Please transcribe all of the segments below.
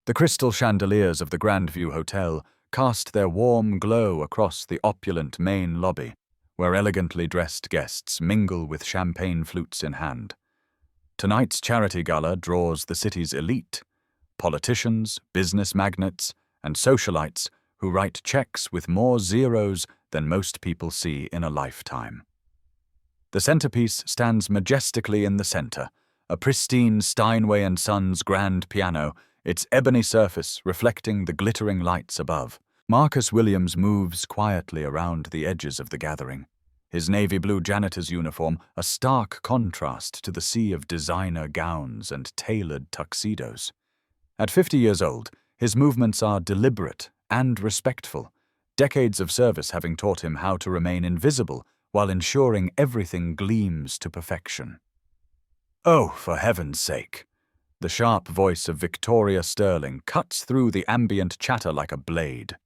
The crystal chandeliers of the Grandview Hotel cast their warm glow across the opulent main lobby, where elegantly dressed guests mingle with champagne flutes in hand. Tonight's charity gala draws the city's elite, politicians, business magnates, and socialites who write checks with more zeros than most people see in a lifetime. The centerpiece stands majestically in the center, a pristine Steinway & Sons grand piano, its ebony surface reflecting the glittering lights above. Marcus Williams moves quietly around the edges of the gathering, his navy blue janitor's uniform a stark contrast to the sea of designer gowns and tailored tuxedos. At 50 years old, his movements are deliberate and respectful, decades of service having taught him how to remain invisible while ensuring everything gleams to perfection. "Oh, for heaven's sake!" The sharp voice of Victoria Sterling cuts through the ambient chatter like a blade.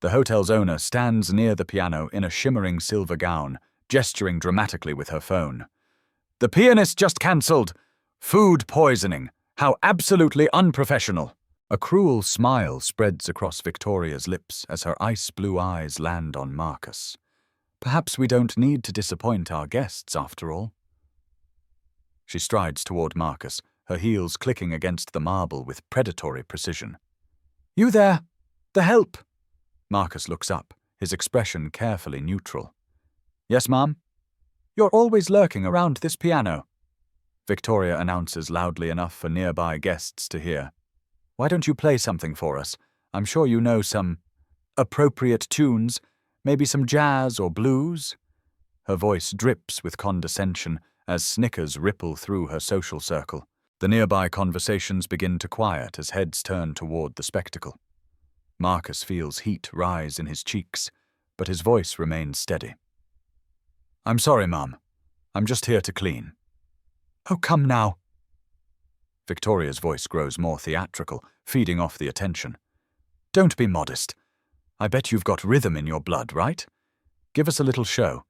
The hotel's owner stands near the piano in a shimmering silver gown, gesturing dramatically with her phone. "The pianist just cancelled! Food poisoning! How absolutely unprofessional!" A cruel smile spreads across Victoria's lips as her ice-blue eyes land on Marcus. Perhaps we don't need to disappoint our guests after all. She strides toward Marcus, her heels clicking against the marble with predatory precision. "You there? The help!" Marcus looks up, his expression carefully neutral. "Yes, ma'am?" "You're always lurking around this piano," Victoria announces loudly enough for nearby guests to hear. "Why don't you play something for us? I'm sure you know some appropriate tunes, maybe some jazz or blues." Her voice drips with condescension as snickers ripple through her social circle. The nearby conversations begin to quiet as heads turn toward the spectacle. Marcus feels heat rise in his cheeks, but his voice remains steady. "I'm sorry, Mum. I'm just here to clean." "Oh, come now." Victoria's voice grows more theatrical, feeding off the attention. "Don't be modest. I bet you've got rhythm in your blood, right? Give us a little show.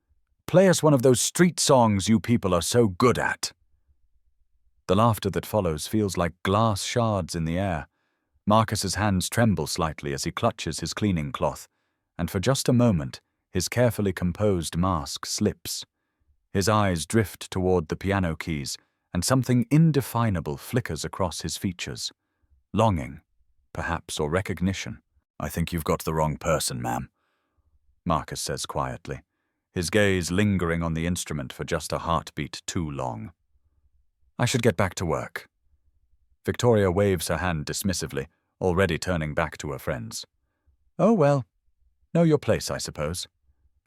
Play us one of those street songs you people are so good at." The laughter that follows feels like glass shards in the air. Marcus's hands tremble slightly as he clutches his cleaning cloth, and for just a moment, his carefully composed mask slips. His eyes drift toward the piano keys, and something indefinable flickers across his features. Longing, perhaps, or recognition. "I think you've got the wrong person, ma'am," Marcus says quietly, his gaze lingering on the instrument for just a heartbeat too long. "I should get back to work." Victoria waves her hand dismissively, already turning back to her friends. "Oh well, know your place, I suppose.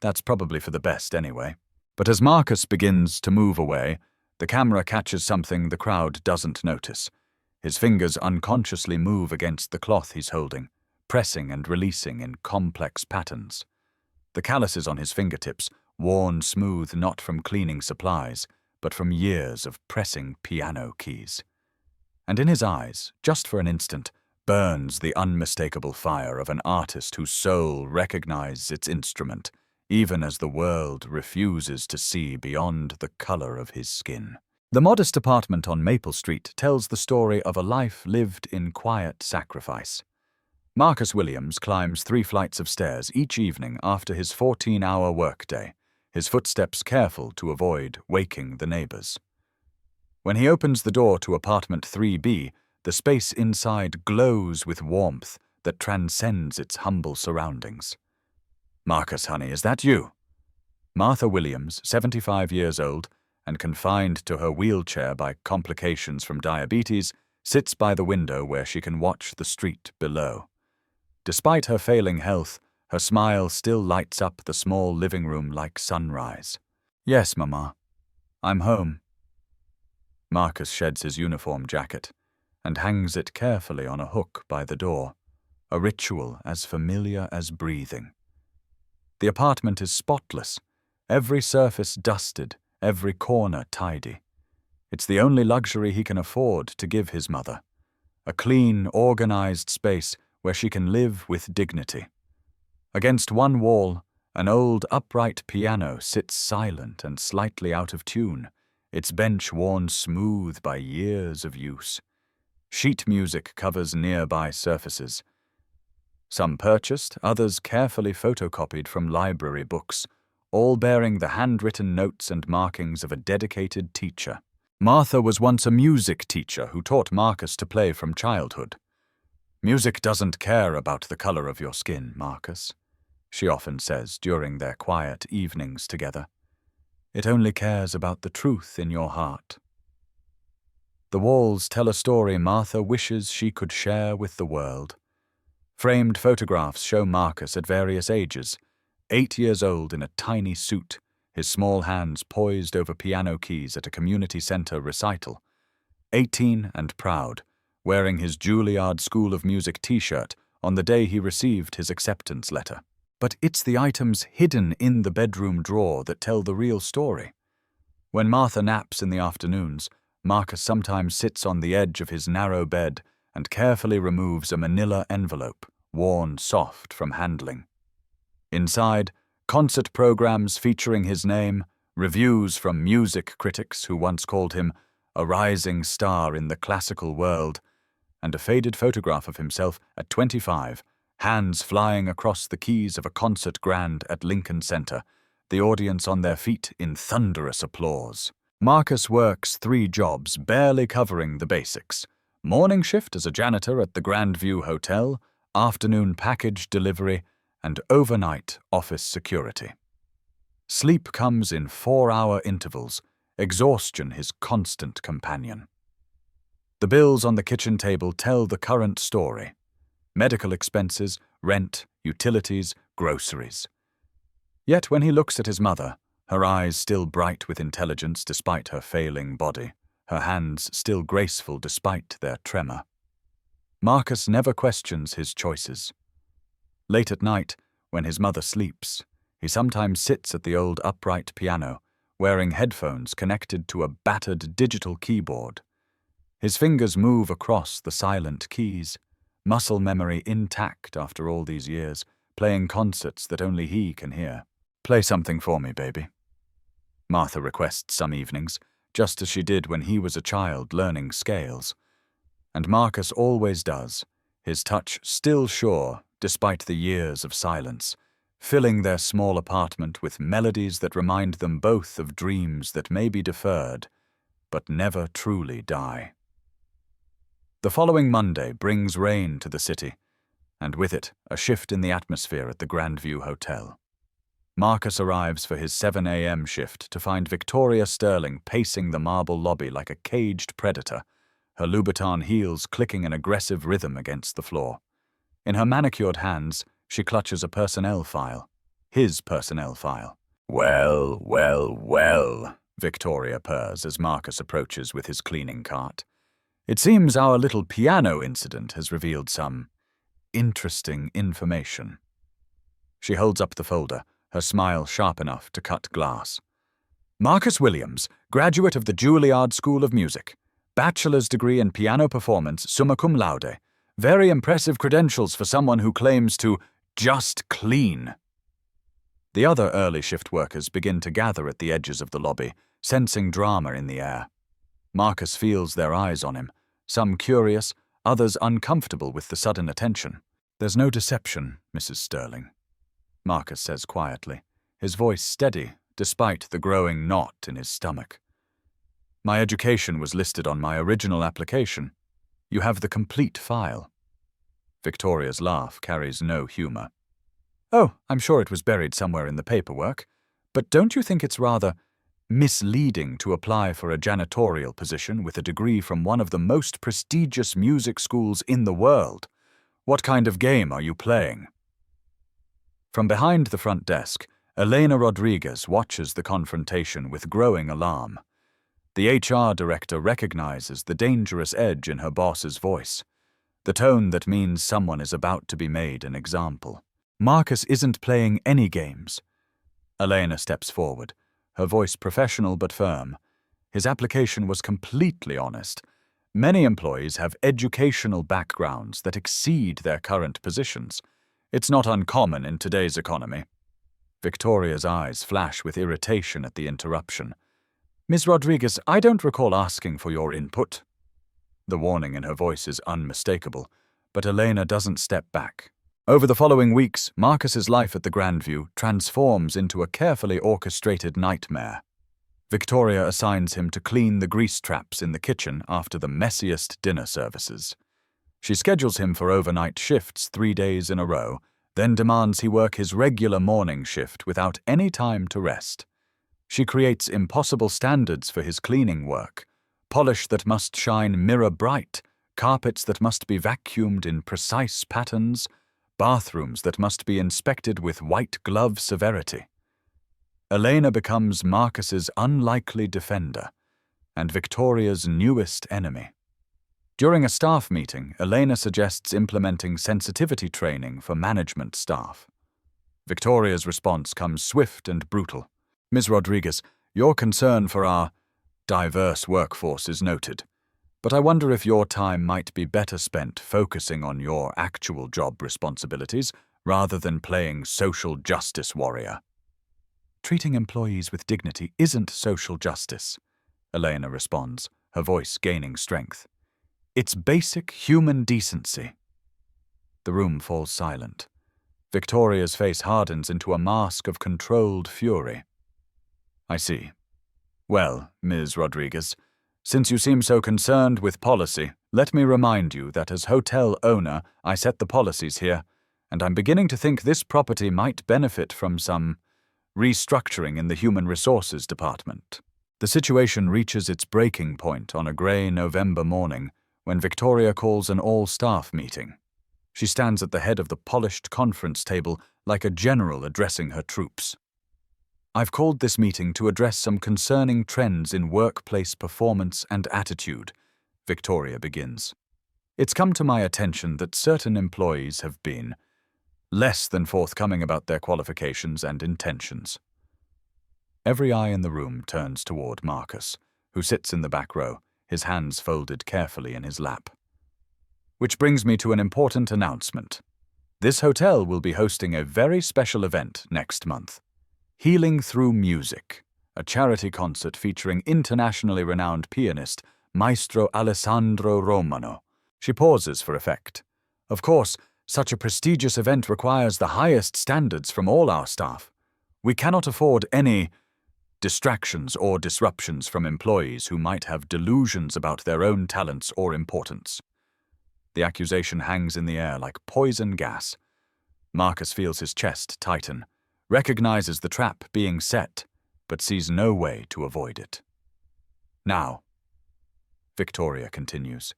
That's probably for the best anyway." But as Marcus begins to move away, the camera catches something the crowd doesn't notice. His fingers unconsciously move against the cloth he's holding, pressing and releasing in complex patterns. The calluses on his fingertips, worn smooth not from cleaning supplies, but from years of pressing piano keys. And in his eyes, just for an instant, burns the unmistakable fire of an artist whose soul recognizes its instrument, even as the world refuses to see beyond the color of his skin. The modest apartment on Maple Street tells the story of a life lived in quiet sacrifice. Marcus Williams climbs 3 flights of stairs each evening after his 14-hour workday, his footsteps careful to avoid waking the neighbors. When he opens the door to apartment 3B, the space inside glows with warmth that transcends its humble surroundings. "Marcus, honey, is that you?" Martha Williams, 75 years old, and confined to her wheelchair by complications from diabetes, sits by the window where she can watch the street below. Despite her failing health, her smile still lights up the small living room like sunrise. "Yes, Mama. I'm home." Marcus sheds his uniform jacket and hangs it carefully on a hook by the door, a ritual as familiar as breathing. The apartment is spotless, every surface dusted, every corner tidy. It's the only luxury he can afford to give his mother, a clean, organized space where she can live with dignity. Against one wall, an old upright piano sits silent and slightly out of tune, its bench worn smooth by years of use. Sheet music covers nearby surfaces. Some purchased, others carefully photocopied from library books, all bearing the handwritten notes and markings of a dedicated teacher. Martha was once a music teacher who taught Marcus to play from childhood. "Music doesn't care about the color of your skin, Marcus," she often says during their quiet evenings together. "It only cares about the truth in your heart." The walls tell a story Martha wishes she could share with the world. Framed photographs show Marcus at various ages, 8 years old in a tiny suit, his small hands poised over piano keys at a community center recital, 18 and proud, wearing his Juilliard School of Music t-shirt on the day he received his acceptance letter. But it's the items hidden in the bedroom drawer that tell the real story. When Martha naps in the afternoons, Marcus sometimes sits on the edge of his narrow bed and carefully removes a manila envelope, worn soft from handling. Inside, concert programs featuring his name, reviews from music critics who once called him a rising star in the classical world, and a faded photograph of himself at 25, hands flying across the keys of a concert grand at Lincoln Center, the audience on their feet in thunderous applause. Marcus works 3 jobs, barely covering the basics. Morning shift as a janitor at the Grandview Hotel, afternoon package delivery, and overnight office security. Sleep comes in 4-hour intervals, exhaustion his constant companion. The bills on the kitchen table tell the current story. Medical expenses, rent, utilities, groceries. Yet when he looks at his mother, her eyes still bright with intelligence despite her failing body, her hands still graceful despite their tremor. Marcus never questions his choices. Late at night, when his mother sleeps, he sometimes sits at the old upright piano, wearing headphones connected to a battered digital keyboard. His fingers move across the silent keys, muscle memory intact after all these years, playing concerts that only he can hear. "Play something for me, baby," Martha requests some evenings, just as she did when he was a child learning scales. And Marcus always does, his touch still sure despite the years of silence, filling their small apartment with melodies that remind them both of dreams that may be deferred, but never truly die. The following Monday brings rain to the city, and with it a shift in the atmosphere at the Grandview Hotel. Marcus arrives for his 7 a.m. shift to find Victoria Sterling pacing the marble lobby like a caged predator, her Louboutin heels clicking an aggressive rhythm against the floor. In her manicured hands, she clutches a personnel file. His personnel file. "Well, well, well," Victoria purrs as Marcus approaches with his cleaning cart. "It seems our little piano incident has revealed some interesting information." She holds up the folder, her smile sharp enough to cut glass. "Marcus Williams, graduate of the Juilliard School of Music. Bachelor's degree in piano performance, summa cum laude. Very impressive credentials for someone who claims to just clean." The other early shift workers begin to gather at the edges of the lobby, sensing drama in the air. Marcus feels their eyes on him, some curious, others uncomfortable with the sudden attention. "There's no deception, Mrs. Sterling," Marcus says quietly, his voice steady despite the growing knot in his stomach. "My education was listed on my original application. You have the complete file." Victoria's laugh carries no humor. "Oh, I'm sure it was buried somewhere in the paperwork, but don't you think it's rather misleading to apply for a janitorial position with a degree from one of the most prestigious music schools in the world? What kind of game are you playing?" From behind the front desk, Elena Rodriguez watches the confrontation with growing alarm. The HR director recognizes the dangerous edge in her boss's voice, the tone that means someone is about to be made an example. "Marcus isn't playing any games." Elena steps forward, her voice professional but firm. His application was completely honest. Many employees have educational backgrounds that exceed their current positions. It's not uncommon in today's economy. Victoria's eyes flash with irritation at the interruption. "Ms. Rodriguez, I don't recall asking for your input." The warning in her voice is unmistakable, but Elena doesn't step back. Over the following weeks, Marcus's life at the Grandview transforms into a carefully orchestrated nightmare. Victoria assigns him to clean the grease traps in the kitchen after the messiest dinner services. She schedules him for overnight shifts 3 days in a row, then demands he work his regular morning shift without any time to rest. She creates impossible standards for his cleaning work: polish that must shine mirror bright, carpets that must be vacuumed in precise patterns, bathrooms that must be inspected with white glove severity. Elena becomes Marcus's unlikely defender and Victoria's newest enemy. During a staff meeting, Elena suggests implementing sensitivity training for management staff. Victoria's response comes swift and brutal. "Ms. Rodriguez, your concern for our diverse workforce is noted, but I wonder if your time might be better spent focusing on your actual job responsibilities rather than playing social justice warrior." "Treating employees with dignity isn't social justice," Elena responds, her voice gaining strength. "It's basic human decency." The room falls silent. Victoria's face hardens into a mask of controlled fury. "I see. Well, Ms. Rodriguez, since you seem so concerned with policy, let me remind you that as hotel owner, I set the policies here, and I'm beginning to think this property might benefit from some restructuring in the Human Resources Department." The situation reaches its breaking point on a grey November morning when Victoria calls an all-staff meeting. She stands at the head of the polished conference table like a general addressing her troops. "I've called this meeting to address some concerning trends in workplace performance and attitude," Victoria begins. "It's come to my attention that certain employees have been less than forthcoming about their qualifications and intentions." Every eye in the room turns toward Marcus, who sits in the back row, his hands folded carefully in his lap. "Which brings me to an important announcement. This hotel will be hosting a very special event next month. Healing Through Music, a charity concert featuring internationally renowned pianist Maestro Alessandro Romano." She pauses for effect. "Of course, such a prestigious event requires the highest standards from all our staff. We cannot afford any distractions or disruptions from employees who might have delusions about their own talents or importance." The accusation hangs in the air like poison gas. Marcus feels his chest tighten, recognizes the trap being set, but sees no way to avoid it. "Now," Victoria continues,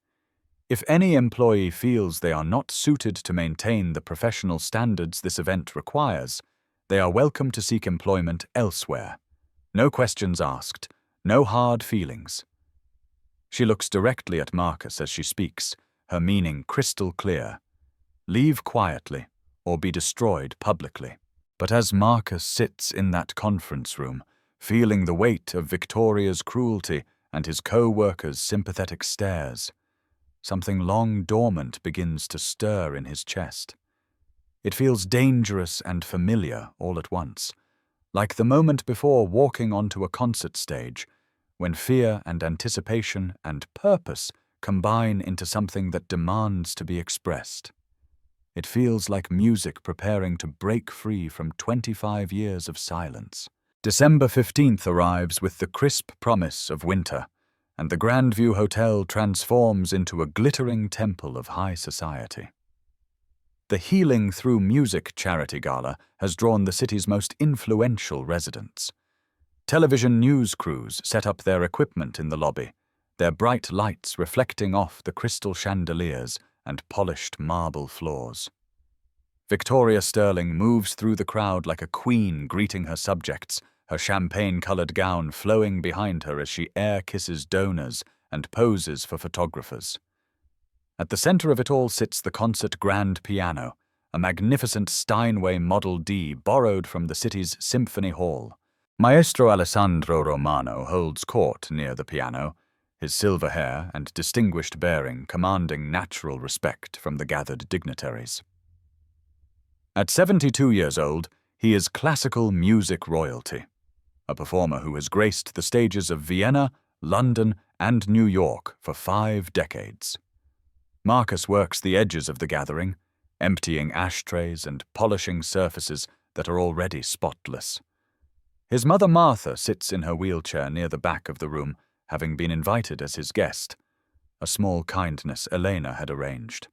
"if any employee feels they are not suited to maintain the professional standards this event requires, they are welcome to seek employment elsewhere. No questions asked, no hard feelings." She looks directly at Marcus as she speaks, her meaning crystal clear. Leave quietly, or be destroyed publicly. But as Marcus sits in that conference room, feeling the weight of Victoria's cruelty and his co-workers' sympathetic stares, something long dormant begins to stir in his chest. It feels dangerous and familiar all at once, like the moment before walking onto a concert stage, when fear and anticipation and purpose combine into something that demands to be expressed. It feels like music preparing to break free from 25 years of silence. December 15th arrives with the crisp promise of winter, and the Grandview Hotel transforms into a glittering temple of high society. The Healing Through Music charity gala has drawn the city's most influential residents. Television news crews set up their equipment in the lobby, their bright lights reflecting off the crystal chandeliers and polished marble floors. Victoria Sterling moves through the crowd like a queen greeting her subjects, her champagne-colored gown flowing behind her as she air-kisses donors and poses for photographers. At the center of it all sits the concert grand piano, a magnificent Steinway Model D borrowed from the city's Symphony Hall. Maestro Alessandro Romano holds court near the piano, his silver hair and distinguished bearing commanding natural respect from the gathered dignitaries. At 72 years old, he is classical music royalty, a performer who has graced the stages of Vienna, London, and New York for 5 decades. Marcus works the edges of the gathering, emptying ashtrays and polishing surfaces that are already spotless. His mother Martha sits in her wheelchair near the back of the room, having been invited as his guest, a small kindness Elena had arranged.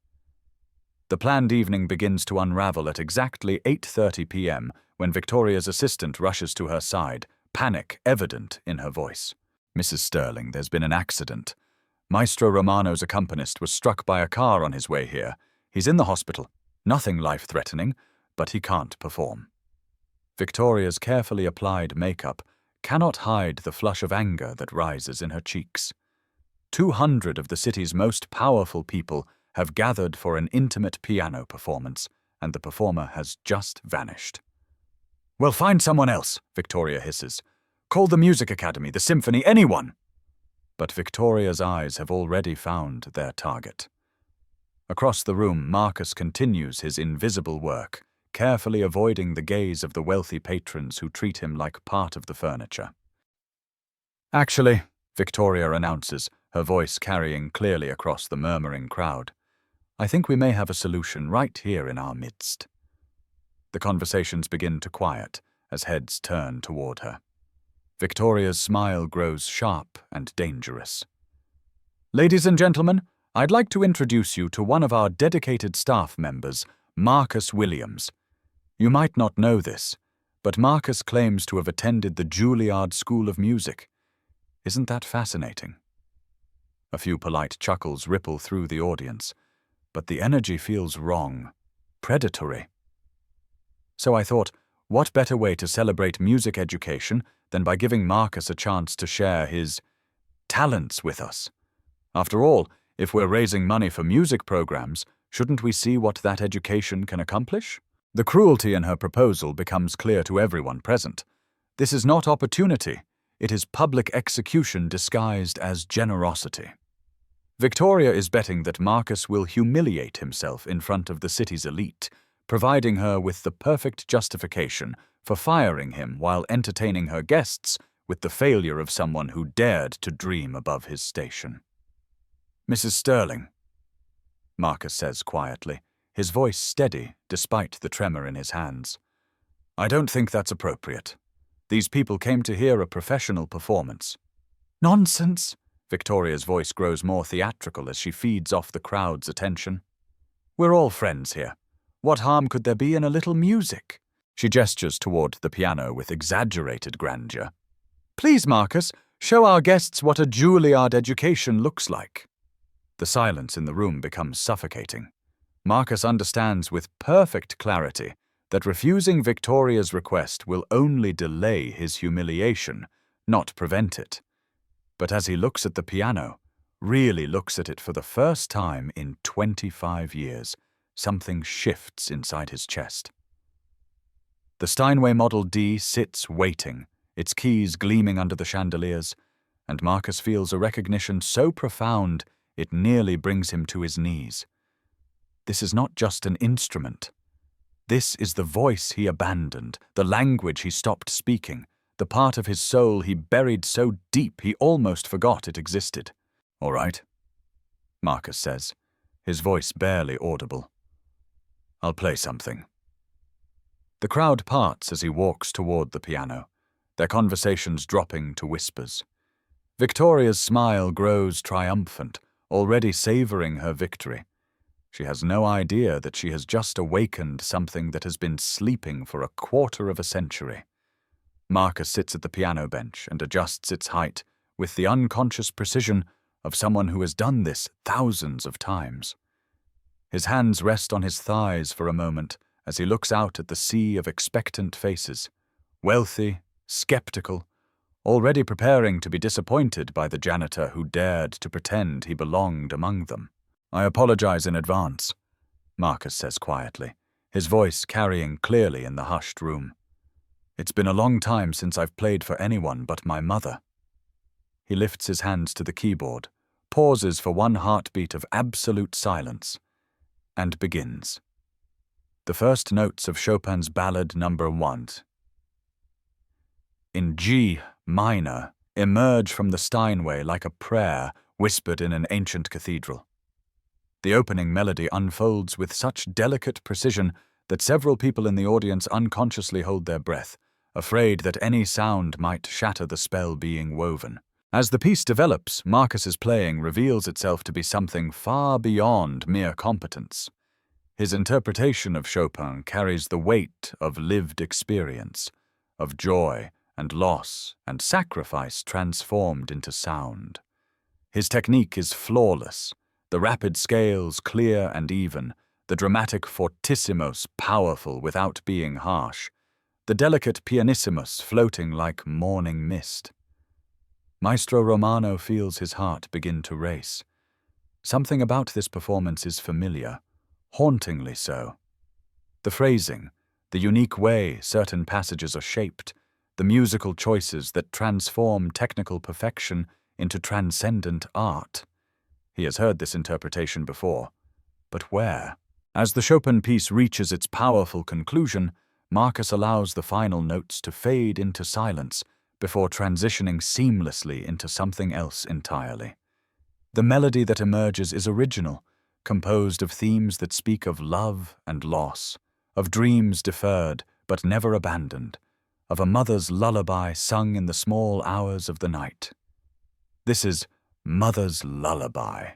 The planned evening begins to unravel at exactly 8:30 p.m. when Victoria's assistant rushes to her side, panic evident in her voice. "Mrs. Sterling, there's been an accident. Maestro Romano's accompanist was struck by a car on his way here. He's in the hospital. Nothing life-threatening, but he can't perform." Victoria's carefully applied makeup cannot hide the flush of anger that rises in her cheeks. 200 of the city's most powerful people have gathered for an intimate piano performance, and the performer has just vanished. "Well, find someone else," Victoria hisses. "Call the music academy, the symphony, anyone." But Victoria's eyes have already found their target. Across the room, Marcus continues his invisible work, carefully avoiding the gaze of the wealthy patrons who treat him like part of the furniture. "Actually," Victoria announces, her voice carrying clearly across the murmuring crowd, "I think we may have a solution right here in our midst." The conversations begin to quiet as heads turn toward her. Victoria's smile grows sharp and dangerous. "Ladies and gentlemen, I'd like to introduce you to one of our dedicated staff members, Marcus Williams. You might not know this, but Marcus claims to have attended the Juilliard School of Music. Isn't that fascinating?" A few polite chuckles ripple through the audience, but the energy feels wrong, predatory. So I thought, what better way to celebrate music education than by giving Marcus a chance to share his talents with us? After all, if we're raising money for music programs, shouldn't we see what that education can accomplish? The cruelty in her proposal becomes clear to everyone present. This is not opportunity, it is public execution disguised as generosity. Victoria is betting that Marcus will humiliate himself in front of the city's elite, providing her with the perfect justification for firing him while entertaining her guests with the failure of someone who dared to dream above his station. "Mrs. Sterling," Marcus says quietly, his voice steady despite the tremor in his hands, "I don't think that's appropriate. These people came to hear a professional performance." "Nonsense!" Victoria's voice grows more theatrical as she feeds off the crowd's attention. "We're all friends here. What harm could there be in a little music?" She gestures toward the piano with exaggerated grandeur. "Please, Marcus, show our guests what a Juilliard education looks like." The silence in the room becomes suffocating. Marcus understands with perfect clarity that refusing Victoria's request will only delay his humiliation, not prevent it. But as he looks at the piano, really looks at it for the first time in 25 years, something shifts inside his chest. The Steinway Model D sits waiting, its keys gleaming under the chandeliers, and Marcus feels a recognition so profound it nearly brings him to his knees. This is not just an instrument. This is the voice he abandoned, the language he stopped speaking, the part of his soul he buried so deep he almost forgot it existed. "All right," Marcus says, his voice barely audible. "I'll play something." The crowd parts as he walks toward the piano, their conversations dropping to whispers. Victoria's smile grows triumphant, already savoring her victory. She has no idea that she has just awakened something that has been sleeping for a quarter of a century. Marcus sits at the piano bench and adjusts its height with the unconscious precision of someone who has done this thousands of times. His hands rest on his thighs for a moment as he looks out at the sea of expectant faces, wealthy, skeptical, already preparing to be disappointed by the janitor who dared to pretend he belonged among them. "I apologize in advance," Marcus says quietly, his voice carrying clearly in the hushed room. "It's been a long time since I've played for anyone but my mother." He lifts his hands to the keyboard, pauses for one heartbeat of absolute silence, and begins. The first notes of Chopin's Ballad No. 1. In G minor, emerge from the Steinway like a prayer whispered in an ancient cathedral. The opening melody unfolds with such delicate precision that several people in the audience unconsciously hold their breath, afraid that any sound might shatter the spell being woven. As the piece develops, Marcus's playing reveals itself to be something far beyond mere competence. His interpretation of Chopin carries the weight of lived experience, of joy and loss and sacrifice transformed into sound. His technique is flawless, the rapid scales clear and even, the dramatic fortissimos powerful without being harsh, the delicate pianissimos floating like morning mist. Maestro Romano feels his heart begin to race. Something about this performance is familiar, hauntingly so. The phrasing, the unique way certain passages are shaped, the musical choices that transform technical perfection into transcendent art. He has heard this interpretation before, but where? As the Chopin piece reaches its powerful conclusion, Marcus allows the final notes to fade into silence before transitioning seamlessly into something else entirely. The melody that emerges is original, composed of themes that speak of love and loss, of dreams deferred but never abandoned, of a mother's lullaby sung in the small hours of the night. This is Mother's Lullaby,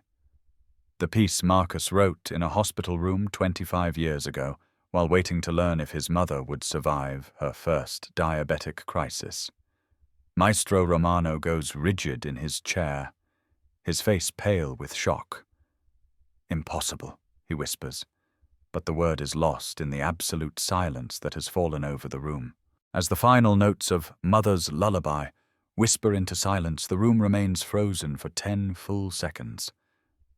the piece Marcus wrote in a hospital room 25 years ago while waiting to learn if his mother would survive her first diabetic crisis. Maestro Romano goes rigid in his chair, his face pale with shock. "Impossible," he whispers, but the word is lost in the absolute silence that has fallen over the room. As the final notes of Mother's Lullaby whisper into silence, the room remains frozen for 10 full seconds.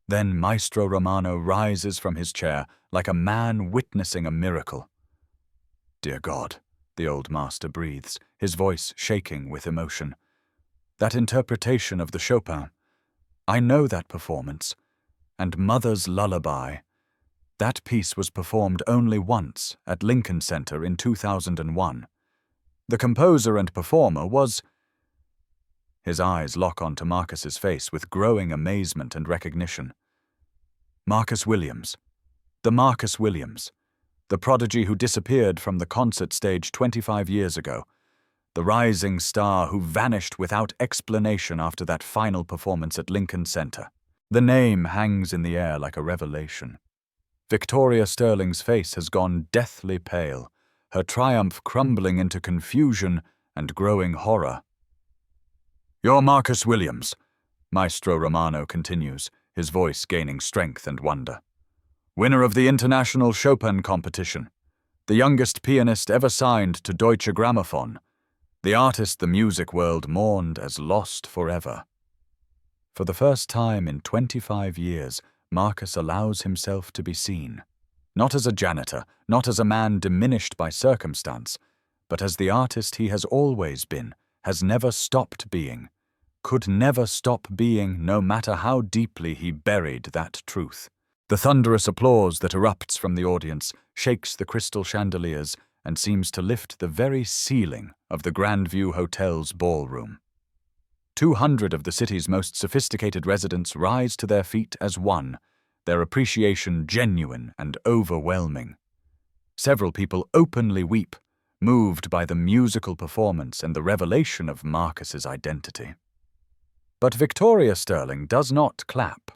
Then Maestro Romano rises from his chair like a man witnessing a miracle. "Dear God," the old master breathes, his voice shaking with emotion. "That interpretation of the Chopin, I know that performance. And Mother's Lullaby, that piece was performed only once at Lincoln Center in 2001. The composer and performer was..." His eyes lock onto Marcus's face with growing amazement and recognition. Marcus Williams. The Marcus Williams. The prodigy who disappeared from the concert stage 25 years ago. The rising star who vanished without explanation after that final performance at Lincoln Center. The name hangs in the air like a revelation. Victoria Sterling's face has gone deathly pale, her triumph crumbling into confusion and growing horror. "You're Marcus Williams," Maestro Romano continues, his voice gaining strength and wonder. "Winner of the International Chopin Competition, the youngest pianist ever signed to Deutsche Grammophon, the artist the music world mourned as lost forever." For the first time in 25 years, Marcus allows himself to be seen. Not as a janitor, not as a man diminished by circumstance, but as the artist he has always been, has never stopped being, could never stop being no matter how deeply he buried that truth. The thunderous applause that erupts from the audience shakes the crystal chandeliers and seems to lift the very ceiling of the Grandview Hotel's ballroom. 200 of the city's most sophisticated residents rise to their feet as one, their appreciation genuine and overwhelming. Several people openly weep, moved by the musical performance and the revelation of Marcus's identity. But Victoria Sterling does not clap.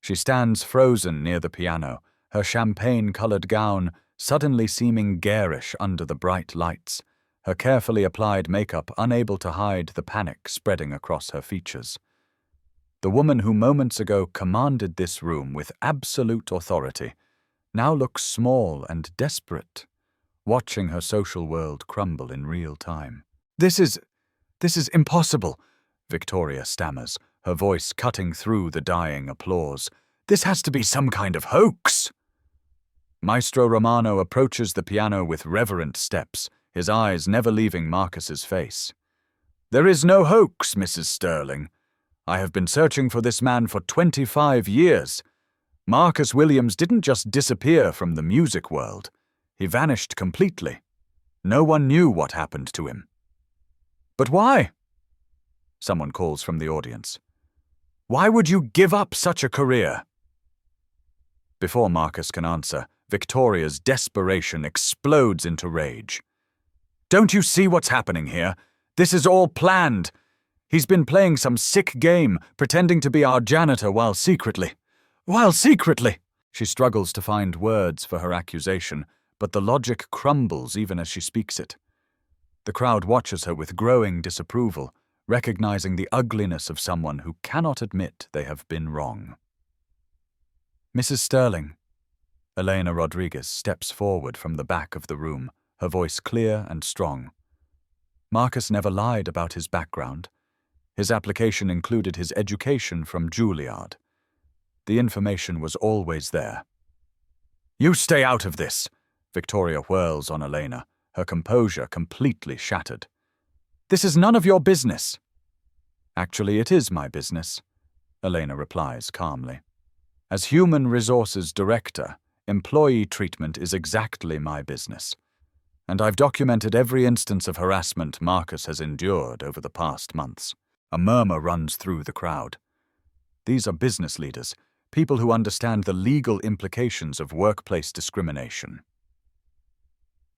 She stands frozen near the piano, her champagne-colored gown suddenly seeming garish under the bright lights, her carefully applied makeup unable to hide the panic spreading across her features. The woman who moments ago commanded this room with absolute authority now looks small and desperate, watching her social world crumble in real time. This is impossible," Victoria stammers, her voice cutting through the dying applause. "This has to be some kind of hoax." Maestro Romano approaches the piano with reverent steps, his eyes never leaving Marcus's face. "There is no hoax, Mrs. Sterling. I have been searching for this man for 25 years. Marcus Williams didn't just disappear from the music world. He vanished completely. No one knew what happened to him." "But why?" someone calls from the audience. Why would you give up such a career? Before Marcus can answer, Victoria's desperation explodes into rage. Don't you see what's happening here? This is all planned. He's been playing some sick game, pretending to be our janitor while secretly. She struggles to find words for her accusation, but the logic crumbles even as she speaks it. The crowd watches her with growing disapproval, recognizing the ugliness of someone who cannot admit they have been wrong. Mrs. Sterling. Elena Rodriguez steps forward from the back of the room, her voice clear and strong. Marcus never lied about his background. His application included his education from Juilliard. The information was always there. You stay out of this, Victoria whirls on Elena, her composure completely shattered. This is none of your business. Actually, it is my business, Elena replies calmly. As Human Resources Director, employee treatment is exactly my business. And I've documented every instance of harassment Marcus has endured over the past months. A murmur runs through the crowd. These are business leaders, people who understand the legal implications of workplace discrimination.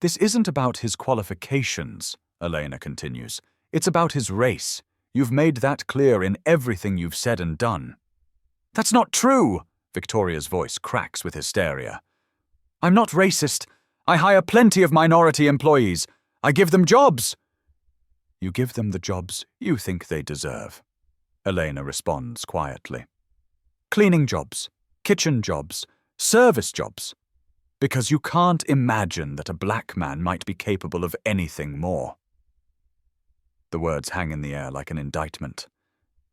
This isn't about his qualifications, Elena continues. It's about his race. You've made that clear in everything you've said and done. That's not true, Victoria's voice cracks with hysteria. I'm not racist. I hire plenty of minority employees. I give them jobs. You give them the jobs you think they deserve, Elena responds quietly. Cleaning jobs, kitchen jobs, service jobs. Because you can't imagine that a black man might be capable of anything more. The words hang in the air like an indictment.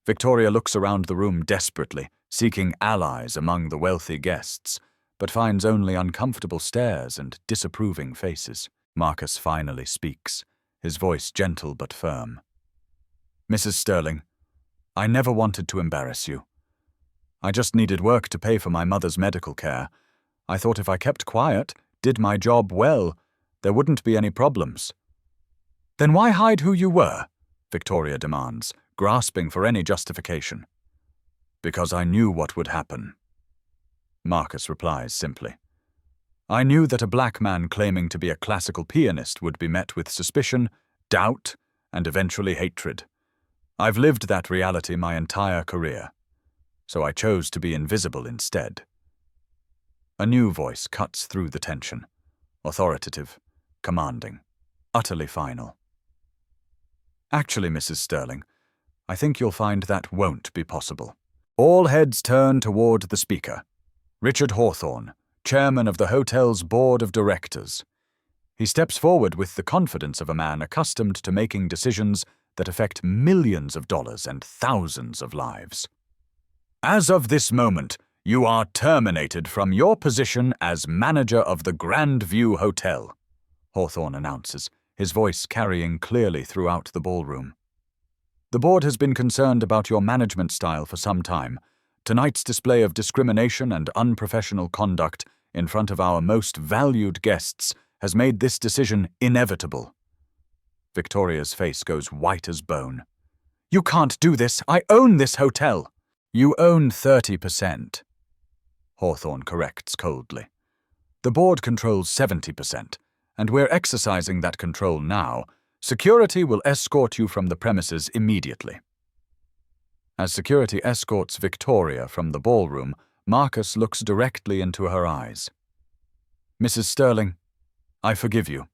Victoria looks around the room desperately, seeking allies among the wealthy guests, but finds only uncomfortable stares and disapproving faces. Marcus finally speaks, his voice gentle but firm. Mrs. Sterling, I never wanted to embarrass you. I just needed work to pay for my mother's medical care. I thought if I kept quiet, did my job well, there wouldn't be any problems. Then why hide who you were? Victoria demands, grasping for any justification. Because I knew what would happen. Marcus replies simply. I knew that a black man claiming to be a classical pianist would be met with suspicion, doubt, and eventually hatred. I've lived that reality my entire career, so I chose to be invisible instead. A new voice cuts through the tension, authoritative, commanding, utterly final. Actually, Mrs. Sterling, I think you'll find that won't be possible. All heads turn toward the speaker, Richard Hawthorne, chairman of the hotel's board of directors. He steps forward with the confidence of a man accustomed to making decisions that affect millions of dollars and thousands of lives. As of this moment, you are terminated from your position as manager of the Grandview Hotel, Hawthorne announces, his voice carrying clearly throughout the ballroom. The board has been concerned about your management style for some time. Tonight's display of discrimination and unprofessional conduct in front of our most valued guests has made this decision inevitable. Victoria's face goes white as bone. You can't do this. I own this hotel. You own 30%. Hawthorne corrects coldly. The board controls 70%, and we're exercising that control now. Security will escort you from the premises immediately. As security escorts Victoria from the ballroom, Marcus looks directly into her eyes. Mrs. Sterling, I forgive you.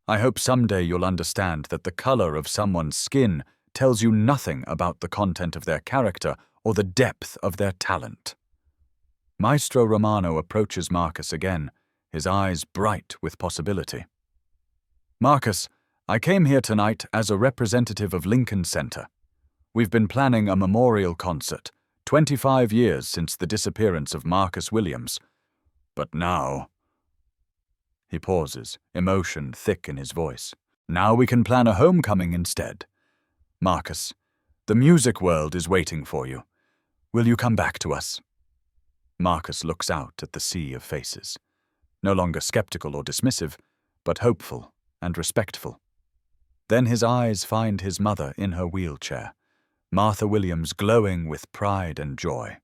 I hope someday you'll understand that the color of someone's skin tells you nothing about the content of their character or the depth of their talent. Maestro Romano approaches Marcus again, his eyes bright with possibility. Marcus, I came here tonight as a representative of Lincoln Center. We've been planning a memorial concert, 25 years since the disappearance of Marcus Williams. But now... He pauses, emotion thick in his voice. Now we can plan a homecoming instead. Marcus, the music world is waiting for you. Will you come back to us? Marcus looks out at the sea of faces, no longer skeptical or dismissive, but hopeful and respectful. Then his eyes find his mother in her wheelchair, Martha Williams glowing with pride and joy.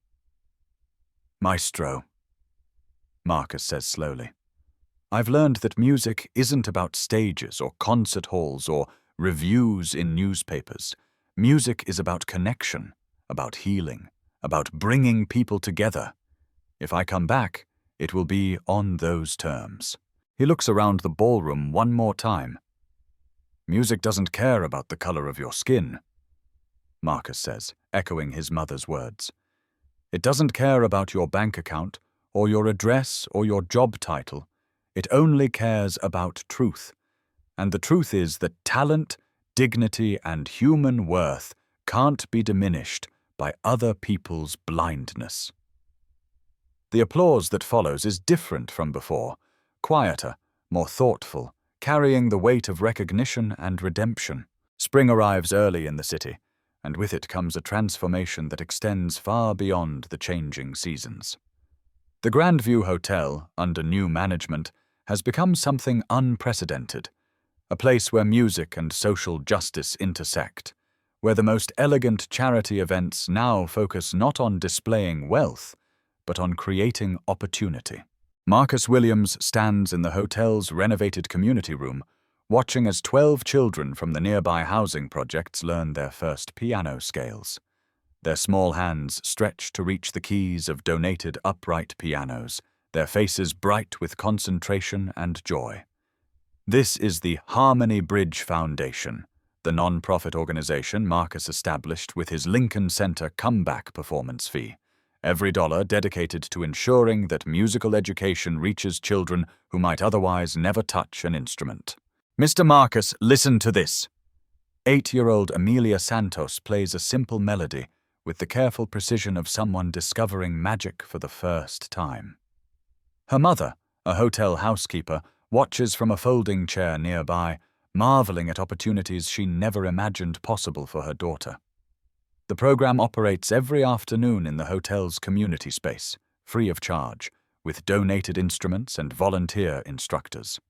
"Maestro," Marcus says slowly, "I've learned that music isn't about stages or concert halls or reviews in newspapers. Music is about connection, about healing, about bringing people together. If I come back, it will be on those terms." He looks around the ballroom one more time. "Music doesn't care about the color of your skin," Marcus says, echoing his mother's words. "It doesn't care about your bank account, or your address, or your job title. It only cares about truth. And the truth is that talent, dignity, and human worth can't be diminished by other people's blindness." The applause that follows is different from before, quieter, more thoughtful, carrying the weight of recognition and redemption. Spring arrives early in the city, and with it comes a transformation that extends far beyond the changing seasons. The Grandview Hotel, under new management, has become something unprecedented, a place where music and social justice intersect, where the most elegant charity events now focus not on displaying wealth, but on creating opportunity. Marcus Williams stands in the hotel's renovated community room, watching as 12 children from the nearby housing projects learn their first piano scales. Their small hands stretch to reach the keys of donated upright pianos, their faces bright with concentration and joy. This is the Harmony Bridge Foundation, the non-profit organization Marcus established with his Lincoln Center comeback performance fee. Every dollar dedicated to ensuring that musical education reaches children who might otherwise never touch an instrument. "Mr. Marcus, listen to this." 8-year-old Amelia Santos plays a simple melody with the careful precision of someone discovering magic for the first time. Her mother, a hotel housekeeper, watches from a folding chair nearby, marveling at opportunities she never imagined possible for her daughter. The program operates every afternoon in the hotel's community space, free of charge, with donated instruments and volunteer instructors.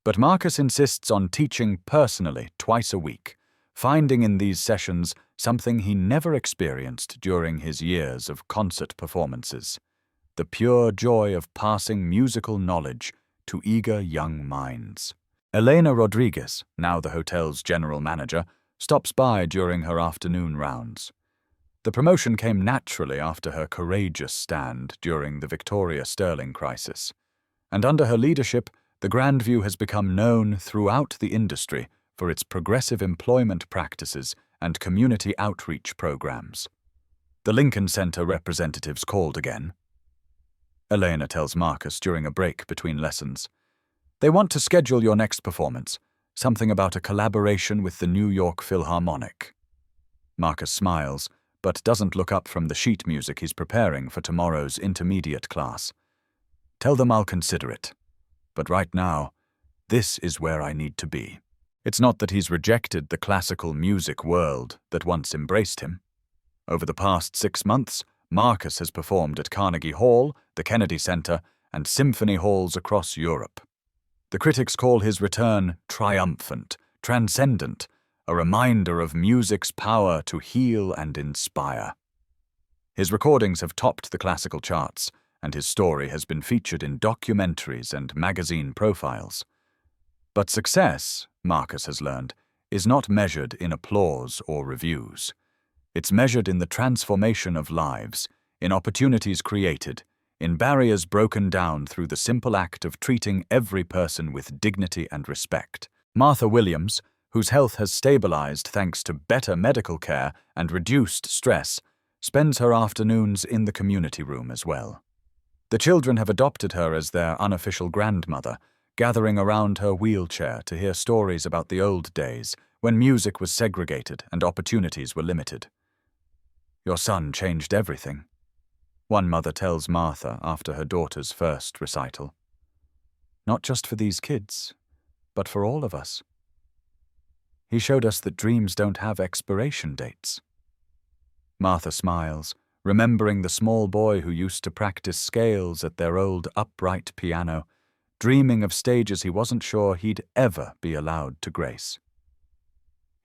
But Marcus insists on teaching personally twice a week, finding in these sessions something he never experienced during his years of concert performances: the pure joy of passing musical knowledge to eager young minds. Elena Rodriguez, now the hotel's general manager, stops by during her afternoon rounds. The promotion came naturally after her courageous stand during the Victoria Sterling crisis, and under her leadership, the Grandview has become known throughout the industry for its progressive employment practices and community outreach programs. The Lincoln Center representatives called again. Elena tells Marcus during a break between lessons. "They want to schedule your next performance, something about a collaboration with the New York Philharmonic." Marcus smiles, but doesn't look up from the sheet music he's preparing for tomorrow's intermediate class. "Tell them I'll consider it. But right now, this is where I need to be." It's not that he's rejected the classical music world that once embraced him. Over the past 6 months, Marcus has performed at Carnegie Hall, the Kennedy Center, and symphony halls across Europe. The critics call his return triumphant, transcendent, a reminder of music's power to heal and inspire. His recordings have topped the classical charts, and his story has been featured in documentaries and magazine profiles. But success, Marcus has learned, is not measured in applause or reviews. It's measured in the transformation of lives, in opportunities created, in barriers broken down through the simple act of treating every person with dignity and respect. Martha Williams, whose health has stabilized thanks to better medical care and reduced stress, spends her afternoons in the community room as well. The children have adopted her as their unofficial grandmother, gathering around her wheelchair to hear stories about the old days when music was segregated and opportunities were limited. "Your son changed everything," one mother tells Martha after her daughter's first recital. "Not just for these kids, but for all of us. He showed us that dreams don't have expiration dates." Martha smiles, remembering the small boy who used to practice scales at their old upright piano, dreaming of stages he wasn't sure he'd ever be allowed to grace.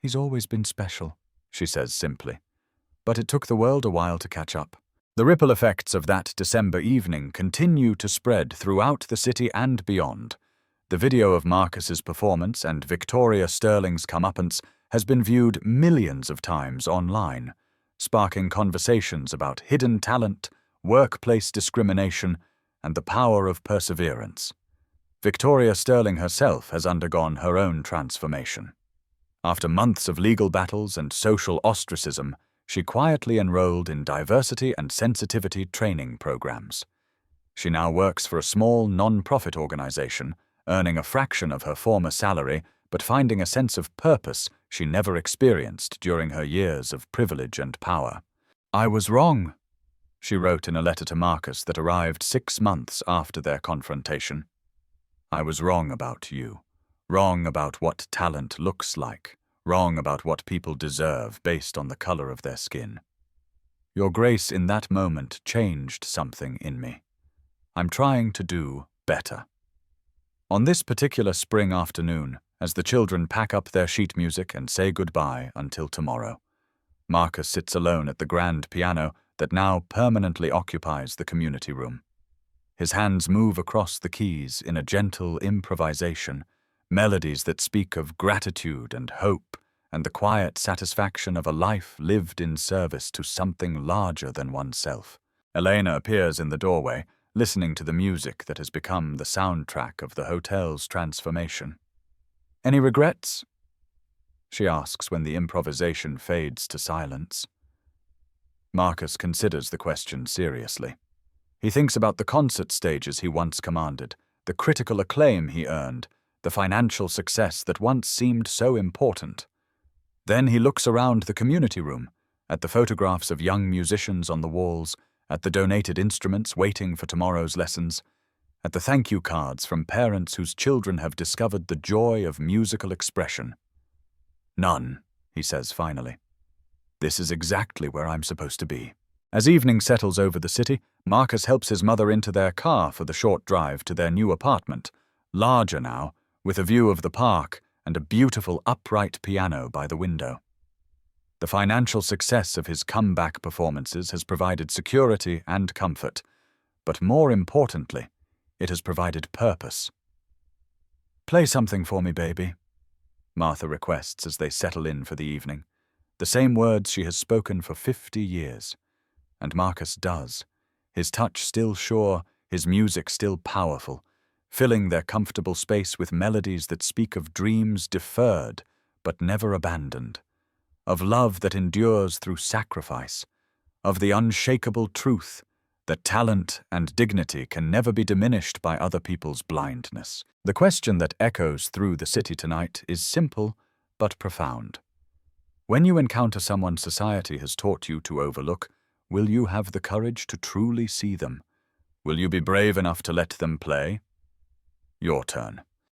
"He's always been special," she says simply. But it took the world a while to catch up. The ripple effects of that December evening continue to spread throughout the city and beyond. The video of Marcus's performance and Victoria Sterling's comeuppance has been viewed millions of times online, sparking conversations about hidden talent, workplace discrimination, and the power of perseverance. Victoria Sterling herself has undergone her own transformation. After months of legal battles and social ostracism, she quietly enrolled in diversity and sensitivity training programs. She now works for a small non-profit organization, earning a fraction of her former salary, but finding a sense of purpose she never experienced during her years of privilege and power. "I was wrong," she wrote in a letter to Marcus that arrived 6 months after their confrontation. "I was wrong about you, wrong about what talent looks like, wrong about what people deserve based on the color of their skin. Your grace in that moment changed something in me. I'm trying to do better." On this particular spring afternoon, as the children pack up their sheet music and say goodbye until tomorrow, Marcus sits alone at the grand piano that now permanently occupies the community room. His hands move across the keys in a gentle improvisation, melodies that speak of gratitude and hope and the quiet satisfaction of a life lived in service to something larger than oneself. Elena appears in the doorway, listening to the music that has become the soundtrack of the hotel's transformation. "Any regrets?" she asks when the improvisation fades to silence. Marcus considers the question seriously. He thinks about the concert stages he once commanded, the critical acclaim he earned, the financial success that once seemed so important. Then he looks around the community room, at the photographs of young musicians on the walls, at the donated instruments waiting for tomorrow's lessons, at the thank you cards from parents whose children have discovered the joy of musical expression. "None," he says finally. "This is exactly where I'm supposed to be." As evening settles over the city, Marcus helps his mother into their car for the short drive to their new apartment, larger now, with a view of the park and a beautiful upright piano by the window. The financial success of his comeback performances has provided security and comfort, but more importantly, it has provided purpose. "Play something for me, baby," Martha requests as they settle in for the evening, the same words she has spoken for 50 years. And Marcus does, his touch still sure, his music still powerful, filling their comfortable space with melodies that speak of dreams deferred but never abandoned, of love that endures through sacrifice, of the unshakable truth that talent and dignity can never be diminished by other people's blindness. The question that echoes through the city tonight is simple but profound. When you encounter someone society has taught you to overlook, will you have the courage to truly see them? Will you be brave enough to let them play? Your turn.